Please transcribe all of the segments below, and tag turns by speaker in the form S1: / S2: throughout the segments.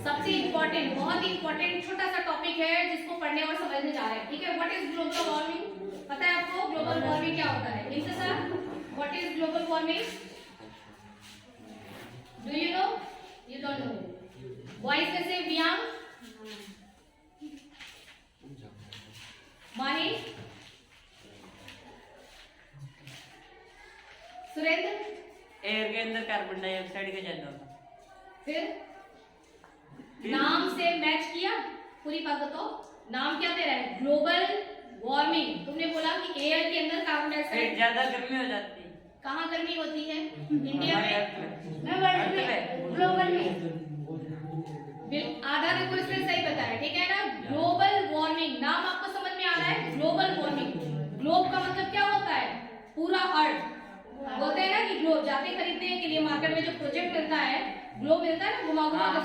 S1: सबसे इम्पोर्टेंट, बहुत ही इम्पोर्टेंट छोटा सा टॉपिक है जिसको पढ़ने और समझने जा रहे हैं, ठीक है। What is global warming? पता है आपको ग्लोबल वार्मिंग क्या होता है? इनसे sir, what is global warming? Do you know? You don't know. Boys में से व्यांग, माही, सुरेंद्र?
S2: एयर के अंदर कार्बन डाइऑक्साइड का ज्यादा होता।
S1: फिर नाम से मैच किया? पूरी बात बताओ, नाम क्या दे रहा है? Global warming. तुमने बोला कि एयर के अंदर कार्बन डाइऑक्साइड,
S2: ज्यादा गर्मी हो जाती है।
S1: कहाँ गर्मी होती है? इंडिया में, वर्ल्ड में, ग्लोबल में। आधा ने क्वेश्चन सही बताया, ठीक है ना। ग्लोबल वार्मिंग, नाम आपको समझ में आ रहा है? Global warming. ग्लोब का मतलब क्या होता है? पूरा अर्थ। बोलते हैं ना कि ग्लोब जाते खरीदने के लिए मार्केट में जो प्रोजेक्ट मिलता है, ग्लोब मिलता है ना, घुमा घुमा कर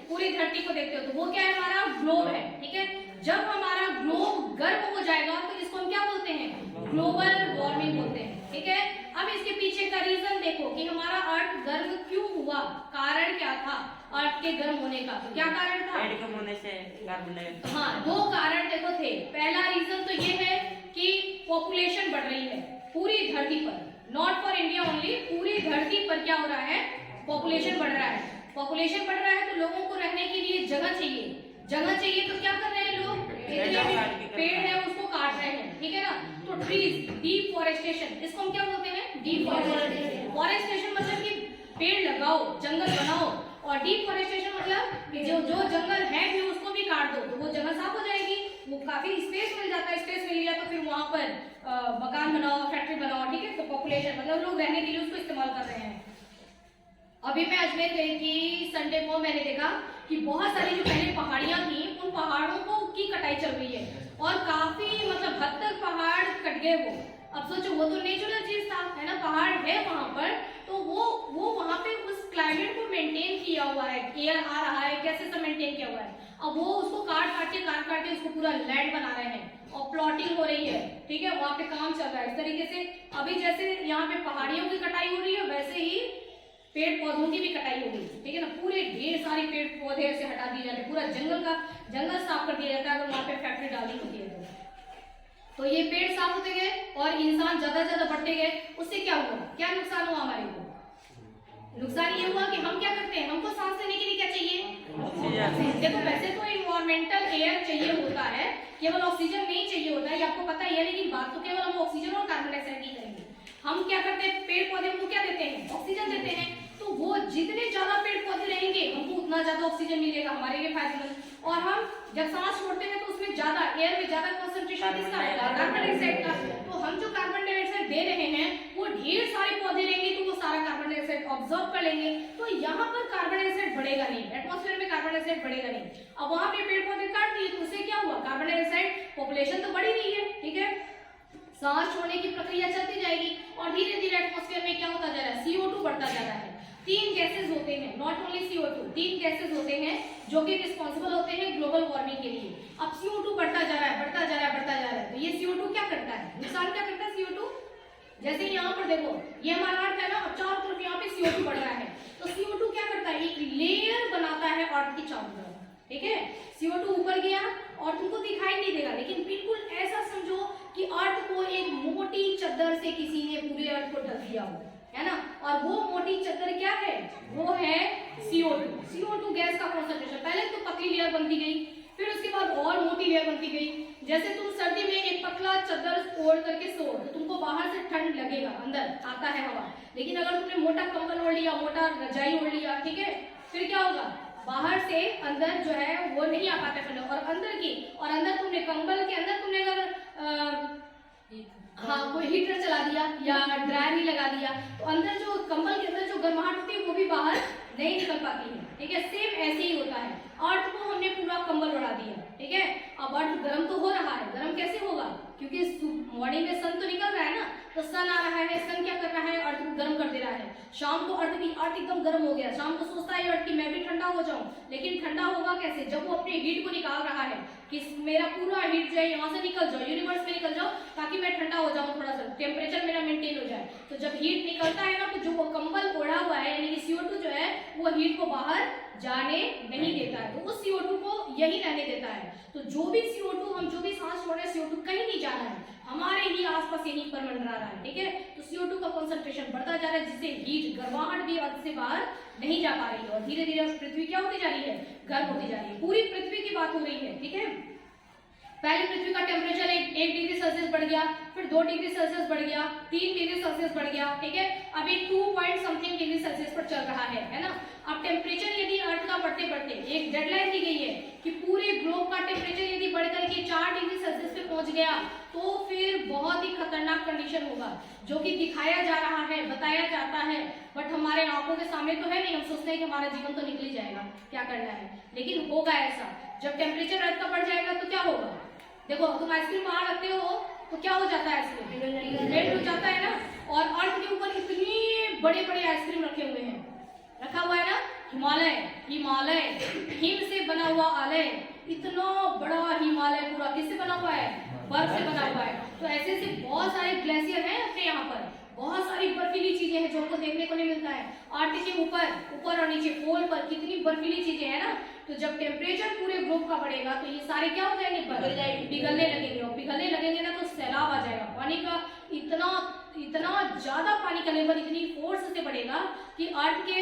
S1: पूरी धरती को देखते हो, तो वो क्या है? हमारा ग्लोब है, ठीक है। जब हमारा ग्लोब गर्म हो जाएगा तो इसको हम क्या बोलते हैं? ग्लोबल वार्मिंग बोलते हैं, ठीक है। अब इसके पीछे का रीजन देखो कि हमारा अर्थ गर्म क्यों हुआ, कारण क्या था अर्थ के गर्म होने का? तो क्या कारण था?
S2: पेड़ कम होने से कार्बन डाइऑक्साइड।
S1: हाँ, दो कारण देखो थे। पहला रीजन तो ये है कि पॉपुलेशन बढ़ रही है पूरी धरती पर, नॉट फॉर इंडिया ओनली, पूरी धरती पर क्या हो रहा है? पॉपुलेशन बढ़ रहा है। पॉपुलेशन बढ़ रहा है तो लोगों को रहने के लिए जगह चाहिए। जगह चाहिए तो क्या कर रहे हैं लोग? जितने भी पेड़ है उसको काट रहे हैं, ठीक है ना। तो ट्रीज, डिफॉरेस्टेशन, इसको हम क्या बोलते हैं? डिफॉरेस्टेशन। फॉरेस्टेशन मतलब कि पेड़ लगाओ, जंगल बनाओ, और डिफॉरेस्टेशन मतलब कि जो जंगल है भी उसको भी काट दो तो वो जगह साफ हो जाएगी, वो काफी स्पेस मिल जाता है। स्पेस मिल गया तो फिर वहां पर मकान बनाओ, फैक्ट्री बनाओ, ठीक है। तो पॉपुलेशन मतलब लोग रहने के लिए उसको इस्तेमाल कर रहे हैं। अभी मैं अजमेर गई थी संडे को, मैंने देखा कि बहुत सारी जो पहले पहाड़ियां थी उन पहाड़ों को की कटाई चल रही है और काफी मतलब हद तक पहाड़ कट गए वो। अब सोचो, वो तो नेचुरल चीज था, है ना, पहाड़ है वहां पर, तो वो वहां पे उस क्लाइमेट को मेंटेन किया हुआ है, एयर आ रहा है, कैसे सब मेंटेन किया हुआ है। अब वो उसको काट के उसको पूरा लैंड बना रहे हैं और प्लॉटिंग हो रही है, ठीक है, वहां पे काम चल रहा है। इस तरीके से अभी जैसे यहाँ पे पहाड़ियों की कटाई हो रही है, वैसे ही पेड़ पौधों की भी कटाई हो गई, ठीक है ना। पूरे ढेर सारे पेड़ पौधे ऐसे हटा दिए जाते हैं, पूरा जंगल साफ कर दिया जाता है अगर वहां पे फैक्ट्री डालनी होती है तो ये पेड़ साफ होते गए और इंसान ज्यादा बढ़ते गए। उससे क्या हुआ? क्या नुकसान हुआ हमारे को? नुकसान ये हुआ कि हम क्या करते हैं, हमको सांस लेने के लिए क्या चाहिए? देखो, वैसे तो इन्वायरमेंटल एयर चाहिए होता है, केवल ऑक्सीजन नहीं चाहिए होता है, ये आपको पता ही है। लेकिन बात तो केवल हम ऑक्सीजन और कार्बन डाइऑक्साइड की करेंगे। हम क्या करते हैं? पेड़ पौधे को क्या देते हैं? ऑक्सीजन देते हैं। तो वो जितने ज्यादा पेड़ पौधे रहेंगे हमको उतना ज्यादा ऑक्सीजन मिलेगा, हमारे लिए फायदेमंद। और हम जब सांस छोड़ते हैं तो उसमें ज्यादा एयर में ज्यादा कंसंट्रेशन किसका है? कार्बन डाइऑक्साइड का। तो हम जो कार्बन डाइऑक्साइड दे रहे हैं वो ढेर सारे पौधे रहेंगे तो वो सारा कार्बन डाइऑक्साइड ऑब्जॉर्व कर लेंगे, तो यहाँ पर कार्बन डाइऑक्साइड बढ़ेगा नहीं, एटमॉस्फेयर में कार्बन डाइऑक्साइड बढ़ेगा नहीं। अब वहां पे पेड़ पौधे काट दिए तो उससे क्या हुआ? कार्बन डाइऑक्साइड, पॉपुलेशन तो बढ़ी रही है, ठीक है, सांस छोड़ने की प्रक्रिया चलती जाएगी और धीरे धीरे एटमॉस्फेयर में क्या होता जा रहा है? CO2 बढ़ता जा रहा है। 3 गैसेस होते हैं, नॉट ओनली CO2, 3 गैसेस होते हैं जो कि रिस्पॉन्सिबल होते हैं ग्लोबल वार्मिंग के लिए। अब CO2 बढ़ता जा रहा है, तो ये CO2 क्या करता है? नुकसान क्या करता है CO2? जैसे यहाँ पर देखो, ये हमारा अर्थ है ना, अब चारों तरफ यहाँ पे CO2 बढ़ रहा है, तो CO2 क्या करता है? एक लेयर बनाता है अर्थ की चारों तरफ, ठीक है। CO2 ऊपर गया और तुमको दिखाई नहीं देगा, लेकिन बिल्कुल ऐसा समझो कि अर्थ को एक मोटी चादर से किसी ने पूरे अर्थ को ढक दिया हो, है ना। और वो मोटी चादर क्या है? वो है CO2 गैस का कॉन्सेंट्रेशन। पहले तो पतली लेयर बनती गई, फिर उसके बाद और मोटी लेयर बनती गई। जैसे तुम सर्दी में एक पतला चादर ओढ़ करके सो तो तुमको बाहर से ठंड लगेगा, अंदर आता है हवा, लेकिन अगर तुमने मोटा कंबल ओढ़ लिया, मोटा रजाई ओढ़ लिया, ठीक है, फिर क्या होगा? बाहर से अंदर जो है वो नहीं आ पाता ठंड, और अंदर तुमने कंबल के अंदर तुमने अगर हाँ कोई हीटर चला दिया या ड्रायर ही लगा दिया तो अंदर जो कंबल के अंदर जो गर्माहट होती है वो भी बाहर नहीं निकल पाती है, ठीक है। सेम ऐसे ही होता है, अर्थ को हमने पूरा कंबल उड़ा दिया, ठीक है। अब अर्थ गर्म तो हो रहा है, गर्म कैसे होगा? क्योंकि मॉर्निंग में सन तो निकल रहा है ना, तो सन आ रहा है, सन क्या कर रहा है? अर्थ को गर्म कर दे रहा है। शाम को अर्थ एकदम गर्म हो गया, शाम को सोचता है अर्थ की मैं भी ठंडा हो जाऊं, लेकिन ठंडा होगा कैसे? जब वो अपने हीट को निकाल रहा है कि मेरा पूरा हीट जो है यहाँ से निकल जाओ, यूनिवर्स में निकल जाओ, ताकि मैं ठंडा हो जाऊं, थोड़ा सा टेम्परेचर मेरा मेंटेन हो जाए। तो जब हीट निकलता है ना, तो जो वो कंबल ओढ़ा हुआ है यानी कि CO2 जो है वो हीट को बाहर जाने नहीं रहा है। तो जो भी CO2 हम जो भी सांस छोड़ रहे हैं, CO2 कहीं नहीं जा रहा है, हमारे ही आसपास यहीं पर मंडरा रहा है, ठीक है। तो CO2 का कंसंट्रेशन बढ़ता जा रहा है, जिससे हीट गर्माहट भी अर्थ से बाहर नहीं जा पा रही है और धीरे धीरे पृथ्वी क्या होती जा रही है, गर्म होती जा रही है। पूरी पृथ्वी की बात हो रही है, ठीक है। पहले पृथ्वी का टेम्परेचर 1 डिग्री सेल्सियस बढ़ गया, फिर 2 डिग्री सेल्सियस बढ़ गया, 3 डिग्री सेल्सियस बढ़ गया, ठीक है। अभी 2 डिग्री सेल्सियस पर चल रहा है ना। अब टेम्परेचर यदि अर्थ का बढ़ते बढ़ते एक डेडलाइन दी गई है कि पूरे ग्लोब का टेम्परेचर यदि बढ़कर के 4 डिग्री सेल्सियस पे पहुंच गया तो फिर बहुत ही खतरनाक कंडीशन होगा, जो कि दिखाया जा रहा है, बताया जाता है, बट हमारे आंखों के सामने तो है नहीं। हम सोचते हैं कि हमारा जीवन तो निकल ही जाएगा, क्या करना है, लेकिन होगा ऐसा। जब टेम्परेचर अर्थ का बढ़ जाएगा तो क्या होगा, देखो तुम आइसक्रीम बाहर रखते हो तो क्या हो जाता है, आइसक्रीम मेल्ट हो जाता है ना। और अर्थ के ऊपर इतनी बड़े बड़े आइसक्रीम रखे हुए हैं, रखा हुआ है ना, हिमालय, हिमालय हिम से बना हुआ आलय, इतना बड़ा हिमालय पूरा किससे बना हुआ है, बर्फ से बना हुआ है। तो ऐसे ऐसे बहुत सारे ग्लेशियर हैं अपने यहाँ पर, बहुत सारी बर्फीली चीजें हैं जो हमको देखने को नहीं मिलता है। अर्थ के ऊपर और नीचे पोल पर कितनी बर्फीली चीजें हैं ना। तो जब टेम्परेचर पूरे ग्लोब का बढ़ेगा तो ये सारे क्या हो जाएंगे, पिघलने लगेंगे, और पिघलने लगेंगे ना तो सैलाब आ जाएगा। पानी का इतना ज्यादा पानी का लेवल इतनी फोर्स से बढ़ेगा कि अर्थ के,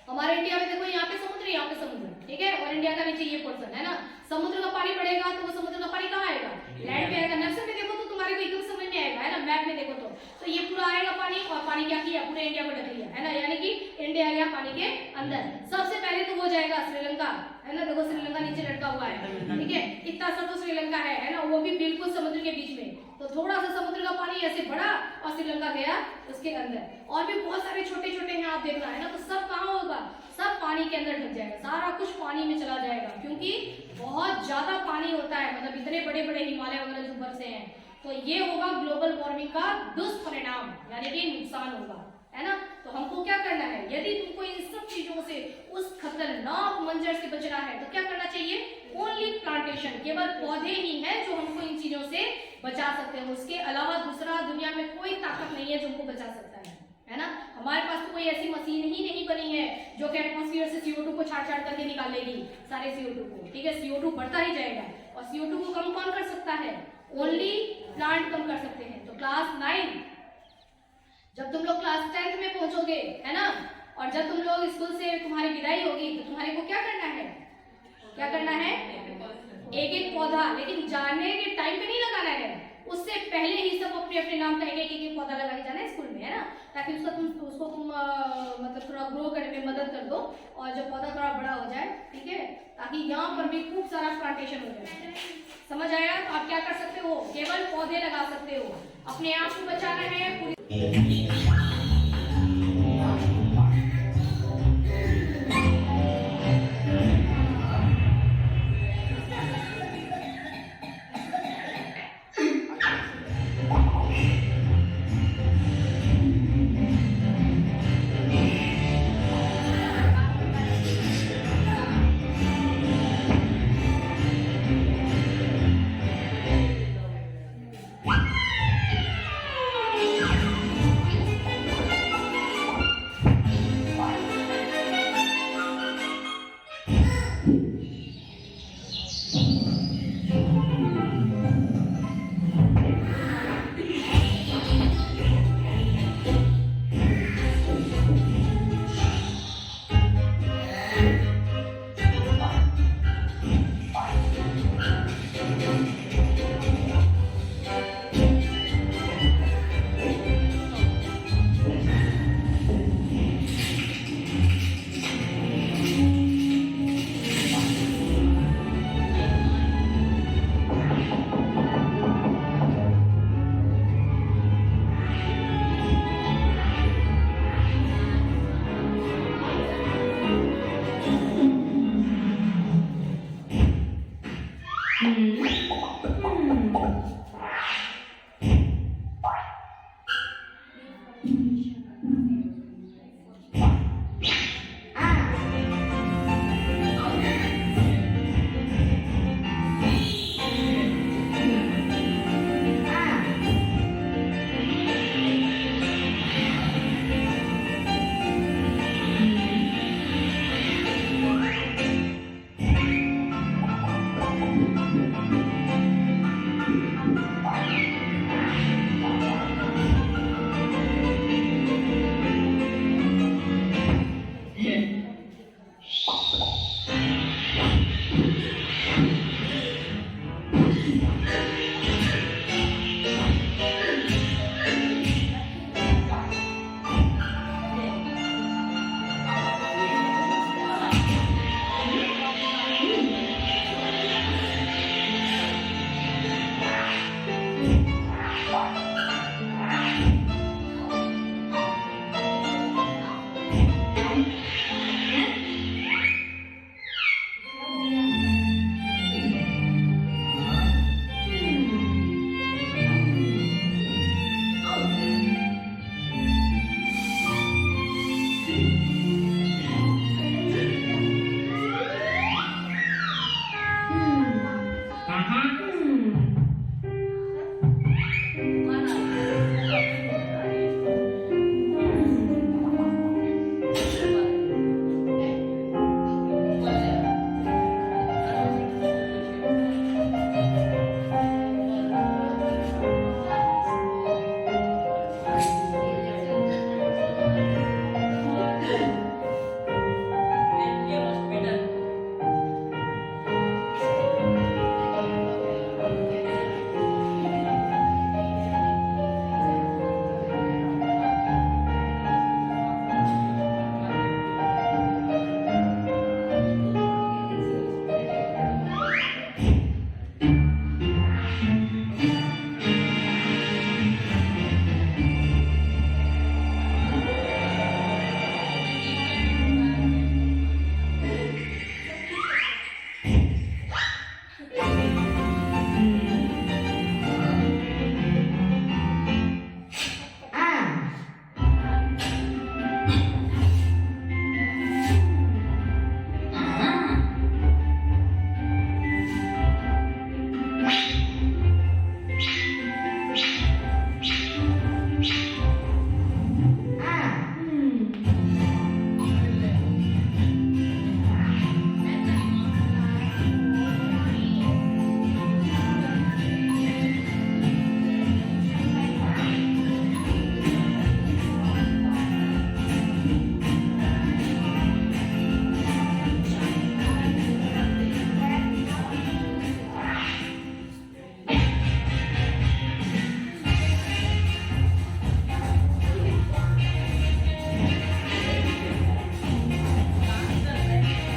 S1: हमारे इंडिया में देखो यहाँ पे समुद्र, यहाँ पे समुद्र, ठीक है, और इंडिया का नीचे ये पोर्शन है ना। समुद्र का पानी बढ़ेगा तो वो समुद्र का पानी कहाँ आएगा, लैंड पे आएगा। नक्शे में देखो तो तुम्हारे को एकदम समझ में आएगा, है ना, मैप में देखो तो ये पूरा आएगा पानी, और पानी क्या किया, पूरे इंडिया को ढक लिया, है ना, यानी कि इंडिया आ गया पानी के अंदर। सबसे पहले तो वो जाएगा श्रीलंका, है ना, देखो श्रीलंका नीचे लटका हुआ है, ठीक है, इतना सा तो श्रीलंका है ना, वो भी बिल्कुल समुद्र के बीच में। तो थोड़ा सा समुद्र का पानी ऐसे बढ़ा और श्रीलंका गया उसके अंदर, और भी बहुत सारे छोटे छोटे हैं आप देखना, है ना। तो सब कहाँ होगा, सब पानी के अंदर ढक जाएगा, सारा कुछ पानी में चला जाएगा, क्योंकि बहुत ज्यादा पानी होता है, मतलब इतने बड़े बड़े हिमालय वगैरह जो बरसे हैं। तो ये होगा ग्लोबल वार्मिंग का दुष्परिणाम, यानी कि नुकसान होगा, है ना। तो हमको क्या करना है, यदि तुमको इन सब चीजों से, उस खतरनाक मंजर से बचना है तो क्या करना चाहिए, ओनली प्लांटेशन, केवल पौधे ही हैं जो हमको इन चीजों से बचा सकते हैं। उसके अलावा दूसरा दुनिया में कोई ताकत नहीं है जो हमको बचा सकता है ना। हमारे पास तो कोई ऐसी मशीन ही नहीं बनी है जो कि एटमॉस्फेयर से CO2 को छाट छाट करके निकाल लेगी, सारे CO2 को, ठीक है। CO2 बढ़ता ही जाएगा, और CO2 को कम कौन कर सकता है, ओनली प्लांट कम कर सकते हैं। तो क्लास 9, जब तुम लोग क्लास 10th में पहुंचोगे, है ना, और जब तुम लोग स्कूल से तुम्हारी विदाई होगी तो तुम्हारे को क्या करना है, क्या करना है, एक एक पौधा, लेकिन जाने के टाइम पे नहीं लगाना है, उससे पहले ही सब अपने अपने नाम का एक एक पौधा लगा के जाना है स्कूल में, है ना, ताकि उसको तुम मतलब थोड़ा ग्रो करने में मदद कर दो, और जब पौधा थोड़ा बड़ा हो जाए, ठीक है, ताकि यहाँ पर भी खूब सारा प्लांटेशन हो जाए। समझ आया। तो आप क्या कर सकते हो, केवल पौधे लगा सकते हो, अपने आप को बचाना है।